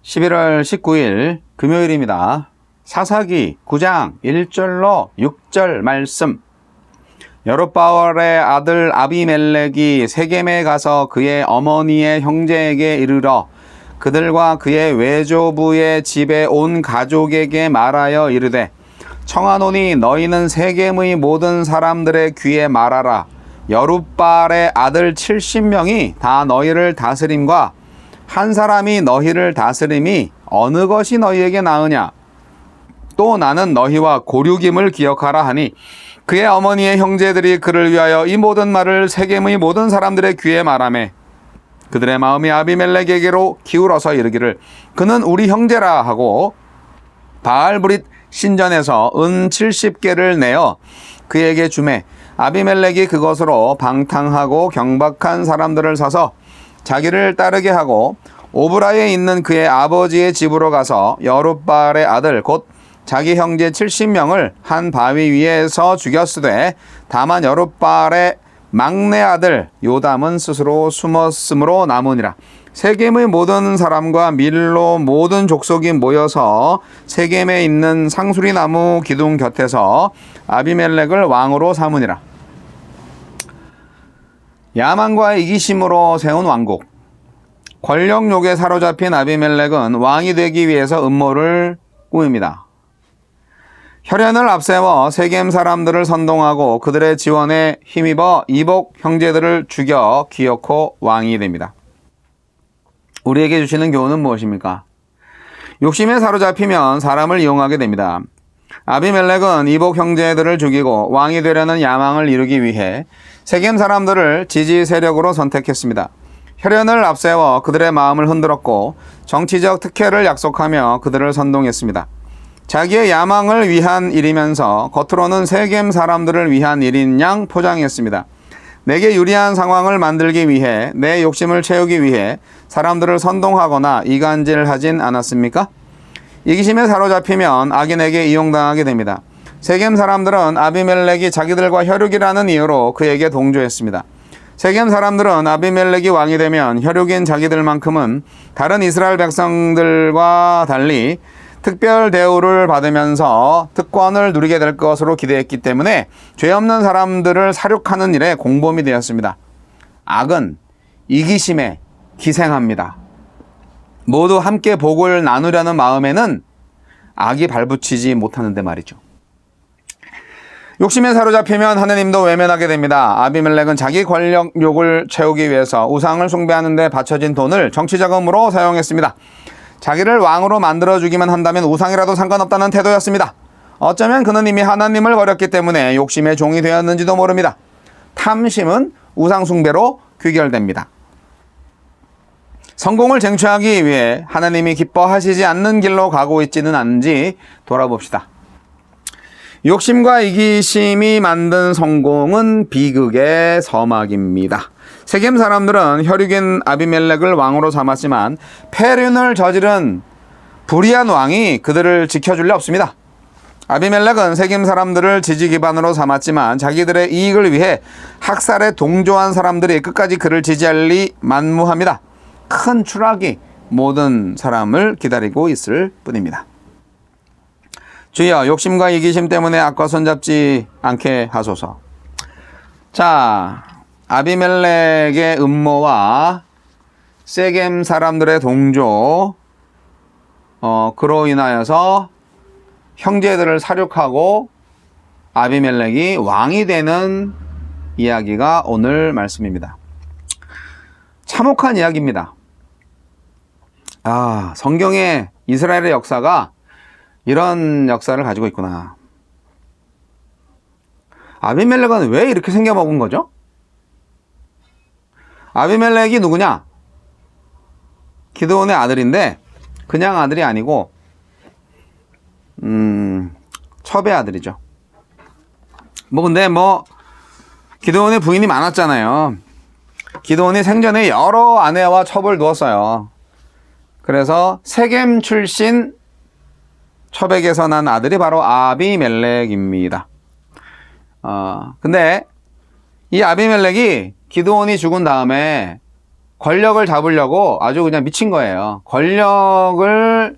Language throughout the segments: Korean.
11월 19일 금요일입니다. 사사기 9장 1절로 6절 말씀. 여룻바알의 아들 아비멜렉이 세겜에 가서 그의 어머니의 형제에게 이르러 그들과 그의 외조부의 집에 온 가족에게 말하여 이르되 청하노니 너희는 세겜의 모든 사람들의 귀에 말하라. 여룻바알의 아들 70명이 다 너희를 다스림과 한 사람이 너희를 다스림이 어느 것이 너희에게 나으냐? 또 나는 너희와 고륙임을 기억하라 하니 그의 어머니의 형제들이 그를 위하여 이 모든 말을 세겜의 모든 사람들의 귀에 말하매 그들의 마음이 아비멜렉에게로 기울어서 이르기를 그는 우리 형제라 하고 바알브릿 신전에서 은 70개를 내어 그에게 주매 아비멜렉이 그것으로 방탕하고 경박한 사람들을 사서 자기를 따르게 하고 오브라에 있는 그의 아버지의 집으로 가서 여룻바알의 아들 곧 자기 형제 70명을 한 바위 위에서 죽였으되 다만 여룻바알의 막내 아들 요담은 스스로 숨었으므로 남으니라. 세겜의 모든 사람과 밀로 모든 족속이 모여서 세겜에 있는 상수리 나무 기둥 곁에서 아비멜렉을 왕으로 삼으니라. 야만과의 이기심으로 세운 왕국. 권력욕에 사로잡힌 아비멜렉은 왕이 되기 위해서 음모를 꾸밉니다. 혈연을 앞세워 세겜 사람들을 선동하고 그들의 지원에 힘입어 이복 형제들을 죽여 기어코 왕이 됩니다. 우리에게 주시는 교훈은 무엇입니까? 욕심에 사로잡히면 사람을 이용하게 됩니다. 아비멜렉은 이복 형제들을 죽이고 왕이 되려는 야망을 이루기 위해 세겜 사람들을 지지 세력으로 선택했습니다. 혈연을 앞세워 그들의 마음을 흔들었고 정치적 특혜를 약속하며 그들을 선동했습니다. 자기의 야망을 위한 일이면서 겉으로는 세겜 사람들을 위한 일인 양 포장했습니다. 내게 유리한 상황을 만들기 위해 내 욕심을 채우기 위해 사람들을 선동하거나 이간질하진 않았습니까? 이기심에 사로잡히면 악인에게 이용당하게 됩니다. 세겜 사람들은 아비멜렉이 자기들과 혈육이라는 이유로 그에게 동조했습니다. 세겜 사람들은 아비멜렉이 왕이 되면 혈육인 자기들만큼은 다른 이스라엘 백성들과 달리 특별 대우를 받으면서 특권을 누리게 될 것으로 기대했기 때문에 죄 없는 사람들을 살육하는 일에 공범이 되었습니다. 악은 이기심에 기생합니다. 모두 함께 복을 나누려는 마음에는 악이 발붙이지 못하는데 말이죠. 욕심에 사로잡히면 하느님도 외면하게 됩니다. 아비멜렉은 자기 권력욕을 채우기 위해서 우상을 숭배하는 데 바쳐진 돈을 정치자금으로 사용했습니다. 자기를 왕으로 만들어주기만 한다면 우상이라도 상관없다는 태도였습니다. 어쩌면 그는 이미 하나님을 버렸기 때문에 욕심의 종이 되었는지도 모릅니다. 탐심은 우상 숭배로 귀결됩니다. 성공을 쟁취하기 위해 하나님이 기뻐하시지 않는 길로 가고 있지는 않은지 돌아봅시다. 욕심과 이기심이 만든 성공은 비극의 서막입니다. 세겜 사람들은 혈육인 아비멜렉을 왕으로 삼았지만 폐륜을 저지른 불의한 왕이 그들을 지켜줄 리 없습니다. 아비멜렉은 세겜 사람들을 지지 기반으로 삼았지만 자기들의 이익을 위해 학살에 동조한 사람들이 끝까지 그를 지지할 리 만무합니다. 큰 추락이 모든 사람을 기다리고 있을 뿐입니다. 주여, 욕심과 이기심 때문에 악과 손잡지 않게 하소서. 자, 아비멜렉의 음모와 세겜 사람들의 동조, 그로 인하여서 형제들을 살육하고 아비멜렉이 왕이 되는 이야기가 오늘 말씀입니다. 참혹한 이야기입니다. 성경의 이스라엘의 역사가 이런 역사를 가지고 있구나. 아비멜렉은 왜 이렇게 생겨먹은 거죠? 아비멜렉이 누구냐? 기드온의 아들인데 그냥 아들이 아니고 첩의 아들이죠. 근데 기드온의 부인이 많았잖아요. 기드온이 생전에 여러 아내와 첩을 두었어요. 그래서 세겜 출신 첩에게서 난 아들이 바로 아비멜렉입니다. 근데 이 아비멜렉이 기드온이 죽은 다음에 권력을 잡으려고 아주 그냥 미친 거예요. 권력을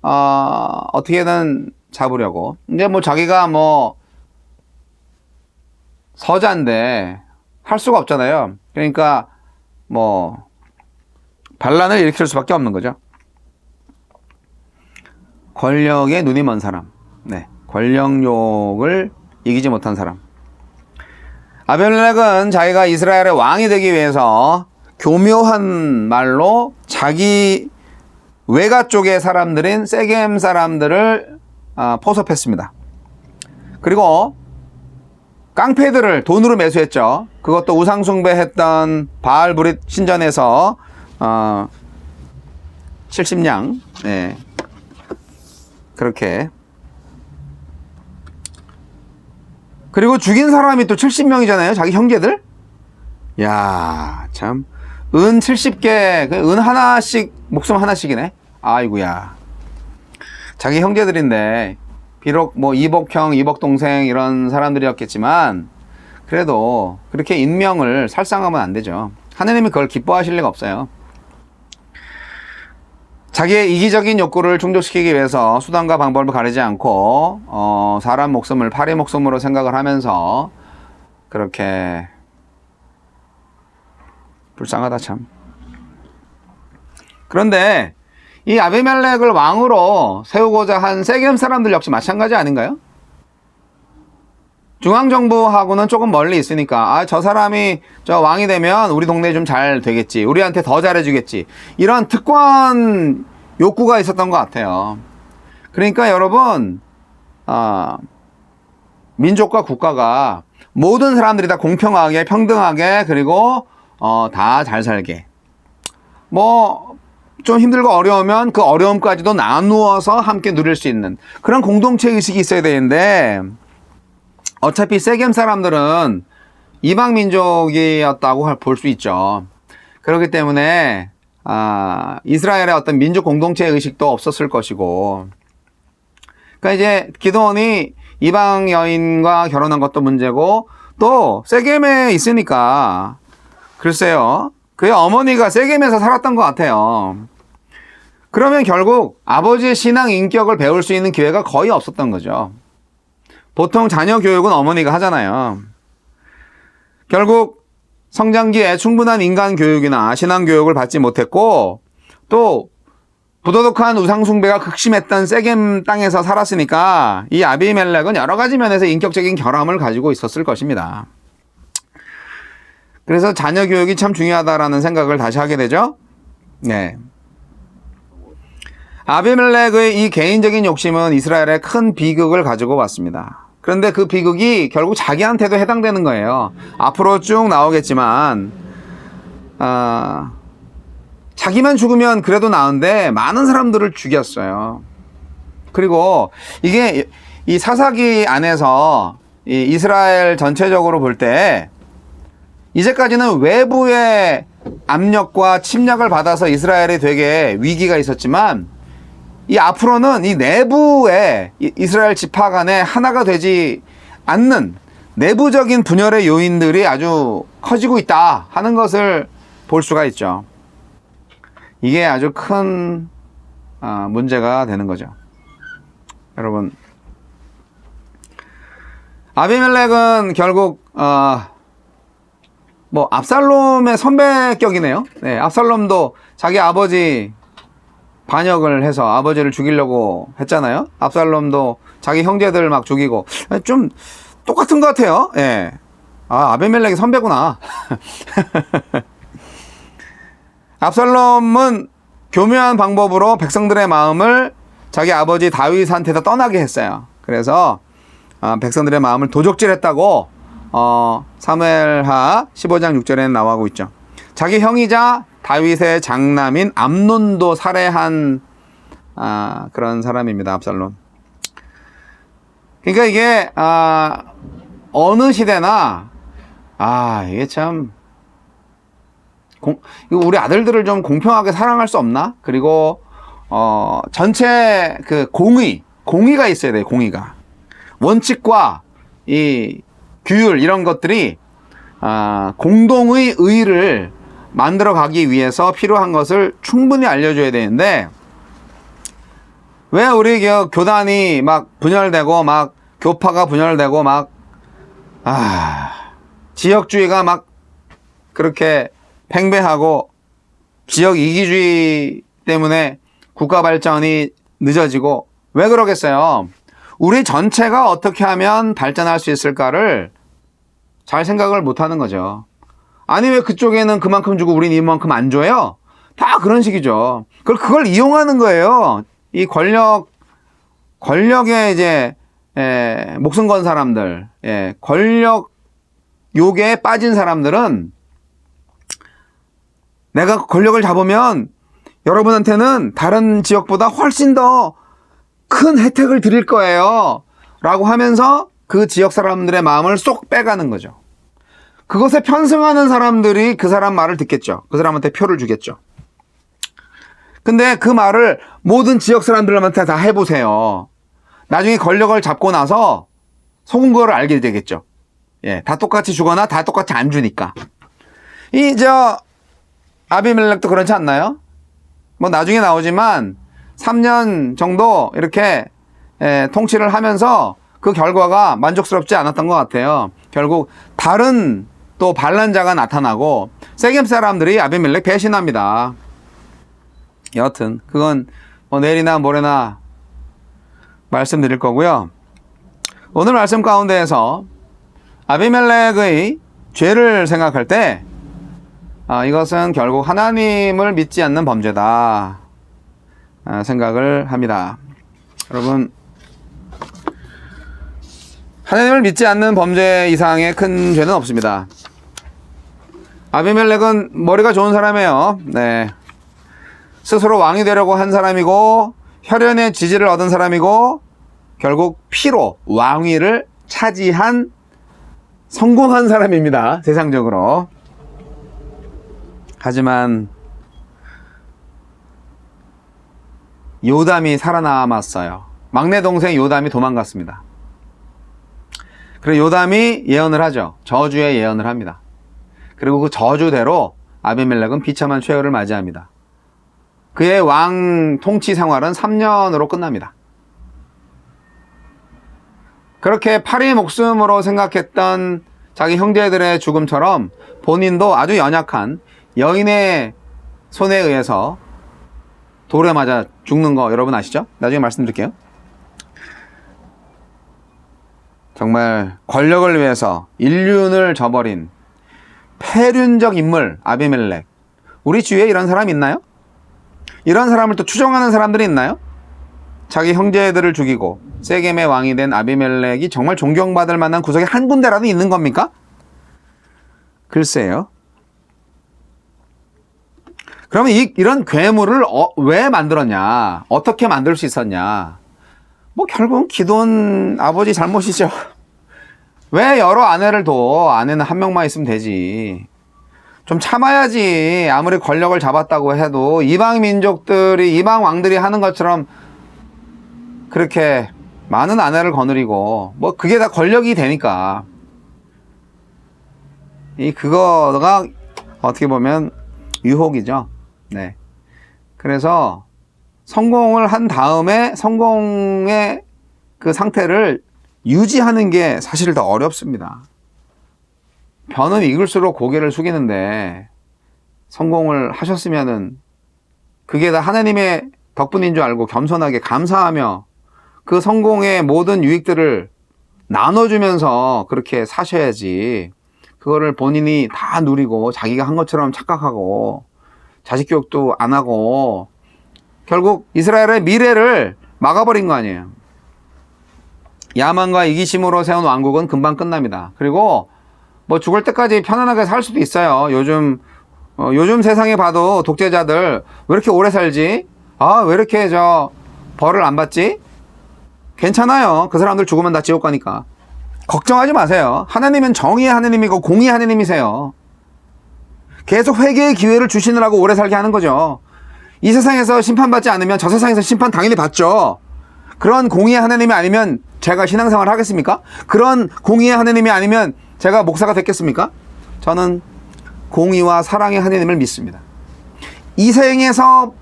어떻게든 잡으려고. 이제 뭐 자기가 뭐 서자인데 할 수가 없잖아요. 그러니까 뭐 반란을 일으킬 수밖에 없는 거죠. 권력에 눈이 먼 사람, 네, 권력욕을 이기지 못한 사람. 아비멜렉은 자기가 이스라엘의 왕이 되기 위해서 교묘한 말로 자기 외가 쪽의 사람들인 세겜 사람들을 포섭했습니다. 그리고 깡패들을 돈으로 매수했죠. 그것도 우상숭배했던 바알브릿 신전에서 70냥, 네, 그렇게. 그리고 죽인 사람이 또 70명이잖아요. 자기 형제들. 야, 참. 은 70개, 은 하나씩, 목숨 하나씩이네. 아이고야. 자기 형제들인데, 비록 뭐 이복형, 이복동생 이런 사람들이었겠지만, 그래도 그렇게 인명을 살상하면 안 되죠. 하느님이 그걸 기뻐하실 리가 없어요. 자기의 이기적인 욕구를 충족시키기 위해서 수단과 방법을 가리지 않고 사람 목숨을 파리 목숨으로 생각을 하면서 그렇게 불쌍하다 참. 그런데 이 아비멜렉을 왕으로 세우고자 한 세겜 사람들 역시 마찬가지 아닌가요? 중앙정부하고는 조금 멀리 있으니까 저 사람이 저 왕이 되면 우리 동네 좀 잘 되겠지, 우리한테 더 잘해주겠지, 이런 특권 욕구가 있었던 것 같아요. 그러니까 여러분, 민족과 국가가 모든 사람들이 다 공평하게 평등하게 그리고 다 잘 살게, 뭐 좀 힘들고 어려우면 그 어려움까지도 나누어서 함께 누릴 수 있는 그런 공동체 의식이 있어야 되는데, 어차피 세겜 사람들은 이방 민족이었다고 볼 수 있죠. 그렇기 때문에 이스라엘의 어떤 민족 공동체 의식도 없었을 것이고, 그러니까 이제 기드온이 이방 여인과 결혼한 것도 문제고, 또 세겜에 있으니까 글쎄요, 그의 어머니가 세겜에서 살았던 것 같아요. 그러면 결국 아버지의 신앙 인격을 배울 수 있는 기회가 거의 없었던 거죠. 보통 자녀 교육은 어머니가 하잖아요. 결국 성장기에 충분한 인간 교육이나 신앙 교육을 받지 못했고, 또 부도덕한 우상숭배가 극심했던 세겜 땅에서 살았으니까 이 아비멜렉은 여러 가지 면에서 인격적인 결함을 가지고 있었을 것입니다. 그래서 자녀 교육이 참 중요하다라는 생각을 다시 하게 되죠. 네. 아비멜렉의 이 개인적인 욕심은 이스라엘에 큰 비극을 가지고 왔습니다. 그런데 그 비극이 결국 자기한테도 해당되는 거예요. 앞으로 쭉 나오겠지만 자기만 죽으면 그래도 나은데 많은 사람들을 죽였어요. 그리고 이게 이 사사기 안에서 이 이스라엘 전체적으로 볼 때 이제까지는 외부의 압력과 침략을 받아서 이스라엘이 되게 위기가 있었지만, 이 앞으로는 이 내부에 이스라엘 지파 간에 하나가 되지 않는 내부적인 분열의 요인들이 아주 커지고 있다 하는 것을 볼 수가 있죠. 이게 아주 큰 문제가 되는 거죠. 여러분, 아비멜렉은 결국 뭐 압살롬의 선배격이네요. 네, 압살롬도 자기 아버지 반역을 해서 아버지를 죽이려고 했잖아요. 압살롬도 자기 형제들 막 죽이고, 좀 똑같은 것 같아요. 예. 아비멜렉이 선배구나. 압살롬은 교묘한 방법으로 백성들의 마음을 자기 아버지 다윗한테서 떠나게 했어요. 그래서 백성들의 마음을 도적질했다고 사무엘하 15장 6절에는 나오고 있죠. 자기 형이자 다윗의 장남인 암논도 살해한 그런 사람입니다. 압살롬. 그러니까 이게 어느 시대나 이게 참 우리 아들들을 좀 공평하게 사랑할 수 없나? 그리고 전체 그 공의가 있어야 돼요. 공의가, 원칙과 이 규율 이런 것들이 공동의 의를 만들어 가기 위해서 필요한 것을 충분히 알려줘야 되는데, 왜 우리 교단이 막 분열되고 막 교파가 분열되고 막 지역주의가 막 그렇게 팽배하고 지역 이기주의 때문에 국가 발전이 늦어지고, 왜 그러겠어요? 우리 전체가 어떻게 하면 발전할 수 있을까를 잘 생각을 못 하는 거죠. 아니, 왜 그쪽에는 그만큼 주고 우린 이만큼 안 줘요? 다 그런 식이죠. 그걸 이용하는 거예요. 이 권력에 이제 목숨 건 사람들, 권력 욕에 빠진 사람들은 내가 권력을 잡으면 여러분한테는 다른 지역보다 훨씬 더 큰 혜택을 드릴 거예요 라고 하면서 그 지역 사람들의 마음을 쏙 빼가는 거죠. 그것에 편승하는 사람들이 그 사람 말을 듣겠죠. 그 사람한테 표를 주겠죠. 근데 그 말을 모든 지역 사람들한테 다 해보세요. 나중에 권력을 잡고 나서 속은 거를 알게 되겠죠. 다 똑같이 주거나 다 똑같이 안 주니까. 아비멜렉도 그렇지 않나요? 뭐 나중에 나오지만 3년 정도 이렇게 통치를 하면서 그 결과가 만족스럽지 않았던 것 같아요. 결국 다른 또 반란자가 나타나고 세겜 사람들이 아비멜렉 배신합니다. 여하튼 그건 뭐 내일이나 모레나 말씀드릴 거고요. 오늘 말씀 가운데에서 아비멜렉의 죄를 생각할 때 이것은 결국 하나님을 믿지 않는 범죄다 생각을 합니다. 여러분, 하나님을 믿지 않는 범죄 이상의 큰 죄는 없습니다. 아비멜렉은 머리가 좋은 사람이에요. 스스로 왕이 되려고 한 사람이고 혈연의 지지를 얻은 사람이고 결국 피로 왕위를 차지한 성공한 사람입니다. 세상적으로. 하지만 요담이 살아남았어요. 막내 동생 요담이 도망갔습니다. 그리고 요담이 예언을 하죠. 저주의 예언을 합니다. 그리고 그 저주대로 아비멜렉은 비참한 최후를 맞이합니다. 그의 왕 통치 생활은 3년으로 끝납니다. 그렇게 파리의 목숨으로 생각했던 자기 형제들의 죽음처럼 본인도 아주 연약한 여인의 손에 의해서 돌에 맞아 죽는 거 여러분 아시죠? 나중에 말씀드릴게요. 정말 권력을 위해서 인륜을 저버린 폐륜적 인물 아비멜렉. 우리 주위에 이런 사람 있나요? 이런 사람을 또 추종하는 사람들이 있나요? 자기 형제들을 죽이고 세겜의 왕이 된 아비멜렉이 정말 존경받을 만한 구석에 한 군데라도 있는 겁니까? 글쎄요. 그러면 이런 괴물을 왜 만들었냐? 어떻게 만들 수 있었냐? 뭐 결국은 기돈 아버지 잘못이죠. 왜 여러 아내를 둬? 아내는 한 명만 있으면 되지. 좀 참아야지. 아무리 권력을 잡았다고 해도 이방 민족들이, 이방 왕들이 하는 것처럼 그렇게 많은 아내를 거느리고 뭐 그게 다 권력이 되니까. 그거가 어떻게 보면 유혹이죠. 그래서 성공을 한 다음에 성공의 그 상태를 유지하는 게 사실 더 어렵습니다. 변은 익을수록 고개를 숙이는데 성공을 하셨으면은 그게 다 하나님의 덕분인 줄 알고 겸손하게 감사하며 그 성공의 모든 유익들을 나눠주면서 그렇게 사셔야지. 그거를 본인이 다 누리고 자기가 한 것처럼 착각하고 자식 교육도 안 하고 결국 이스라엘의 미래를 막아버린 거 아니에요. 야만과 이기심으로 세운 왕국은 금방 끝납니다. 그리고 뭐 죽을 때까지 편안하게 살 수도 있어요. 요즘 세상에 봐도 독재자들 왜 이렇게 오래 살지? 왜 이렇게 벌을 안 받지? 괜찮아요. 그 사람들 죽으면 다 지옥 가니까. 걱정하지 마세요. 하나님은 정의의 하나님이고 공의의 하나님이세요. 계속 회개의 기회를 주시느라고 오래 살게 하는 거죠. 이 세상에서 심판받지 않으면 저 세상에서 심판 당연히 받죠. 그런 공의의 하나님이 아니면 제가 신앙생활을 하겠습니까? 그런 공의의 하나님이 아니면 제가 목사가 됐겠습니까? 저는 공의와 사랑의 하나님을 믿습니다. 이 생에서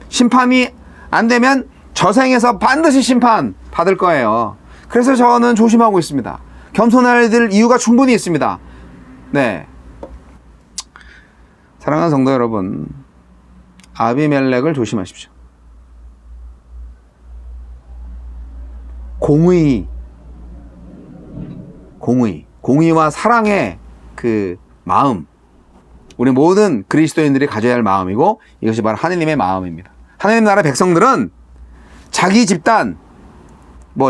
심판이 안 되면 저 생에서 반드시 심판 받을 거예요. 그래서 저는 조심하고 있습니다. 겸손해야 될 이유가 충분히 있습니다. 네. 사랑하는 성도 여러분, 아비멜렉을 조심하십시오. 공의와 사랑의 그 마음, 우리 모든 그리스도인들이 가져야 할 마음이고, 이것이 바로 하느님의 마음입니다. 하느님 나라 백성들은 자기 집단,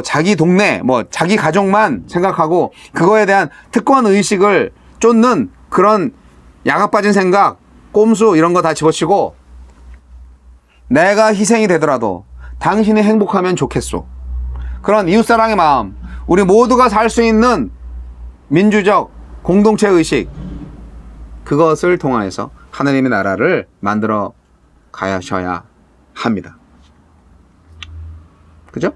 자기 동네, 자기 가족만 생각하고 그거에 대한 특권 의식을 쫓는 그런 야가 빠진 생각, 꼼수 이런 거 다 집어치고, 내가 희생이 되더라도 당신이 행복하면 좋겠소. 그런 이웃사랑의 마음, 우리 모두가 살 수 있는 민주적 공동체 의식, 그것을 통하여서 하나님의 나라를 만들어 가셔야 합니다. 그죠?